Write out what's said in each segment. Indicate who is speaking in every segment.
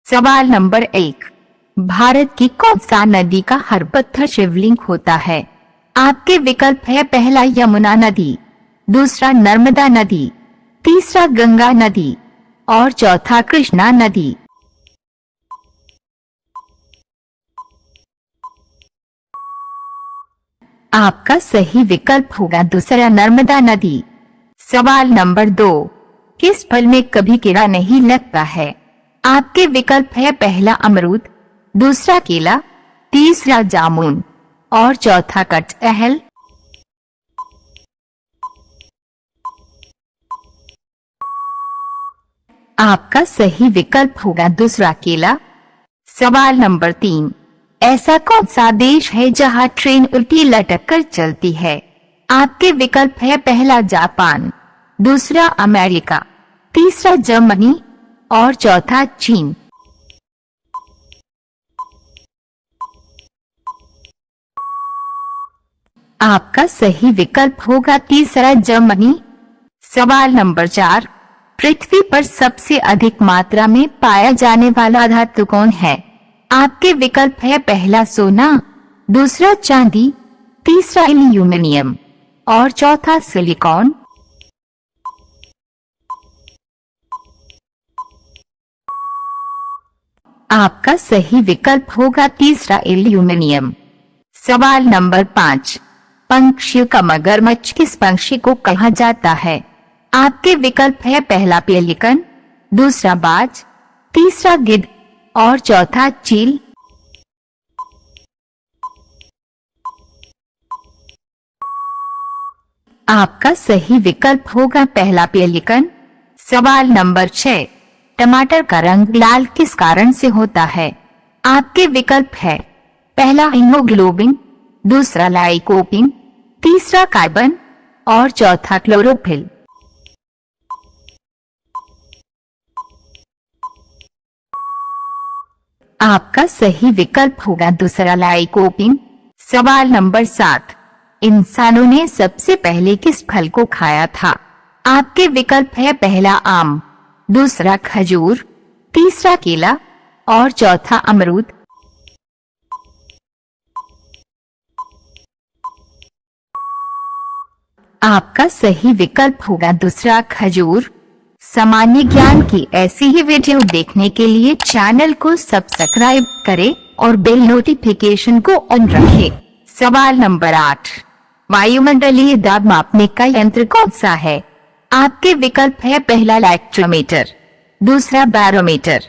Speaker 1: सवाल नंबर 1, भारत की कौन सा नदी का हर पत्थर शिवलिंग होता है? आपके विकल्प है पहला यमुना नदी, दूसरा नर्मदा नदी, तीसरा गंगा नदी और चौथा कृष्णा नदी। आपका सही विकल्प होगा दूसरा नर्मदा नदी। सवाल नंबर 2, किस फल में कभी कीड़ा नहीं लगता है? आपके विकल्प है पहला अमरूद, दूसरा केला, तीसरा जामुन और चौथा कटहल। आपका सही विकल्प होगा दूसरा केला। सवाल नंबर 3, ऐसा कौन सा देश है जहां ट्रेन उल्टी लटक कर चलती है? आपके विकल्प है पहला जापान, दूसरा अमेरिका, तीसरा जर्मनी और चौथा चीन। आपका सही विकल्प होगा तीसरा जर्मनी। सवाल नंबर 4, पृथ्वी पर सबसे अधिक मात्रा में पाया जाने वाला धातु कौन है? आपके विकल्प है पहला सोना, दूसरा चांदी, तीसरा एल्यूमिनियम और चौथा सिलिकॉन। आपका सही विकल्प होगा तीसरा एल्यूमिनियम। सवाल नंबर 5, पंछियों का मगरमच्छ किस पंछी को कहा जाता है? आपके विकल्प है पहला पेलिकन, दूसरा बाज, तीसरा गिद्ध और चौथा चील। आपका सही विकल्प होगा पहला पेलिकन। सवाल नंबर 6, टमाटर का रंग लाल किस कारण से होता है? आपके विकल्प है पहला हीमोग्लोबिन, दूसरा लाइकोपिन, तीसरा कार्बन और चौथा क्लोरोफिल। आपका सही विकल्प होगा दूसरा लाइकोपिन। सवाल नंबर 7, इंसानों ने सबसे पहले किस फल को खाया था? आपके विकल्प है पहला आम, दूसरा खजूर, तीसरा केला और चौथा अमरूद। आपका सही विकल्प होगा दूसरा खजूर। सामान्य ज्ञान की ऐसी ही वीडियो देखने के लिए चैनल को सब्सक्राइब करें और बेल नोटिफिकेशन को ऑन रखें। सवाल नंबर 8, वायुमंडलीय दाब मापने का यंत्र कौन सा है? आपके विकल्प है पहला लैक्टोमीटर, दूसरा बैरोमीटर,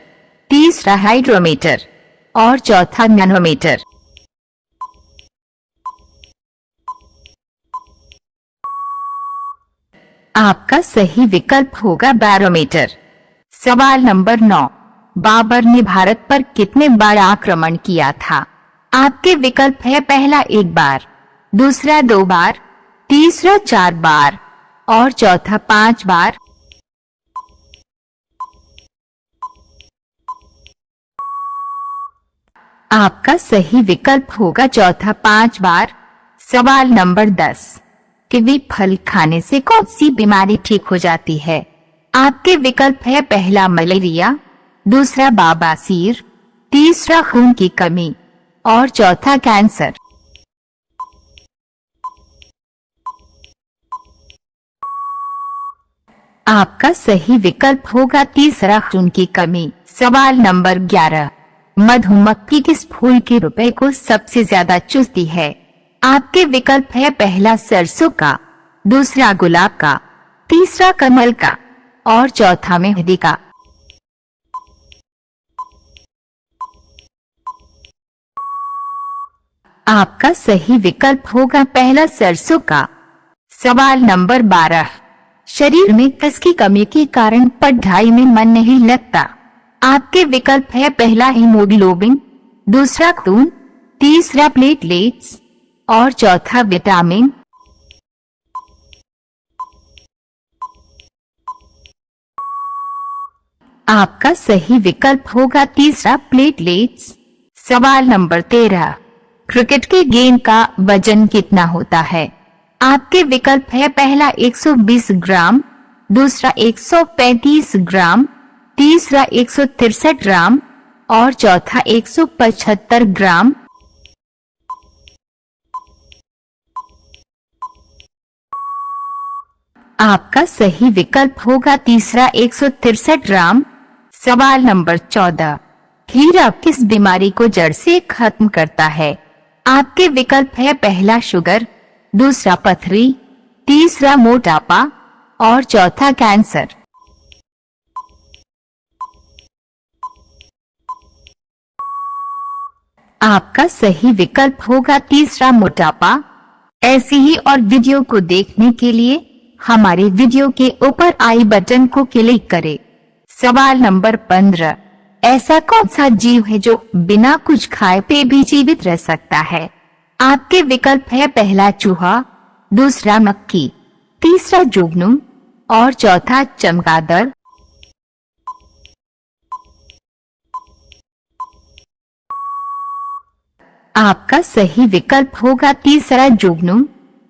Speaker 1: तीसरा हाइड्रोमीटर और चौथा मैनोमीटर। आपका सही विकल्प होगा बैरोमीटर। सवाल नंबर 9, बाबर ने भारत पर कितने बार आक्रमण किया था? आपके विकल्प है पहला 1 बार, दूसरा 2 बार, तीसरा 4 बार और चौथा 5 बार। आपका सही विकल्प होगा चौथा 5 बार। सवाल नंबर 10, कीवी फल खाने से कौन सी बीमारी ठीक हो जाती है? आपके विकल्प है पहला मलेरिया, दूसरा बवासीर, तीसरा खून की कमी और चौथा कैंसर। आपका सही विकल्प होगा तीसरा खून की कमी। सवाल नंबर 11, मधुमक्खी किस फूल के रुपए को सबसे ज्यादा चूसती है? आपके विकल्प है पहला सरसों का, दूसरा गुलाब का, तीसरा कमल का और चौथा मेहंदी का। आपका सही विकल्प होगा पहला सरसों का। सवाल नंबर 12, शरीर में कस की कमी के कारण पढ़ाई में मन नहीं लगता। आपके विकल्प है पहला हीमोग्लोबिन, दूसरा खून, तीसरा प्लेटलेट्स और चौथा विटामिन। आपका सही विकल्प होगा तीसरा प्लेटलेट्स। सवाल नंबर 13, क्रिकेट के गेंद का वजन कितना होता है? आपके विकल्प है पहला 120 ग्राम, दूसरा 135 ग्राम, तीसरा 163 ग्राम और चौथा 175 ग्राम। आपका सही विकल्प होगा तीसरा 163 ग्राम। सवाल नंबर 14, खीरा किस बीमारी को जड़ से खत्म करता है? आपके विकल्प है पहला शुगर, दूसरा पथरी, तीसरा मोटापा और चौथा कैंसर। आपका सही विकल्प होगा तीसरा मोटापा। ऐसी ही और वीडियो को देखने के लिए हमारे वीडियो के ऊपर आई बटन को क्लिक करें। सवाल नंबर 15, ऐसा कौन सा जीव है जो बिना कुछ खाए पे भी जीवित रह सकता है? आपके विकल्प है पहला चूहा, दूसरा मक्खी, तीसरा जुगनू और चौथा चमगादड़। आपका सही विकल्प होगा तीसरा जुगनू।